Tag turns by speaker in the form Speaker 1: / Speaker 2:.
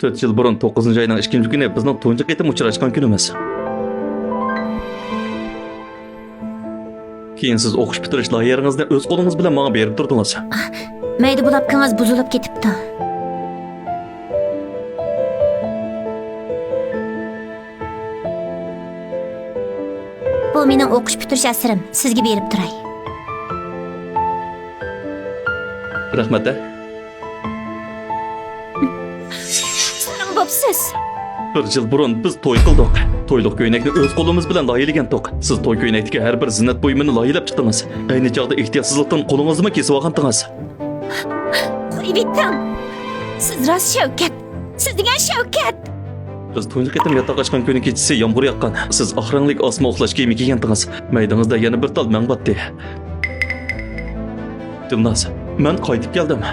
Speaker 1: 4 yil burun 9-oyning 2-kuni bizning tunji qitim uchrashgan kunimiz. Keyin siz o'qish bitirish loyihangizni o'z qo'lingiz bilan menga berib turdingiz.
Speaker 2: Mayda bulapkangiz buzilib ketibdi. Bu mening o'qish bitirish asrim. Sizga berib turay.
Speaker 1: Rahmat.
Speaker 2: Siz bo'psiz.
Speaker 1: 1 yil burun biz to'y qildik. To'yliq ko'ynakni o'z qo'limiz bilan loyihalagandik. Siz to'y ko'ynakdagi har bir zinnat buyumini loyilab chiqdingiz. Ayni chog'da ehtiyotsizlikdan qo'lingizni kesib olgandingiz.
Speaker 2: Qo'yib bitdim. Siz rost Shavkat. Siz degan Shavkat.
Speaker 1: Biz tunji qitim yotoq ochgan kuni kechasi yomg'ir yoqqan. Siz oxiranglik osma uxlash kiyimi kiygandingiz. Maydangizda yana bir tal mang botdi. Dilnoz, men qaytib keldim.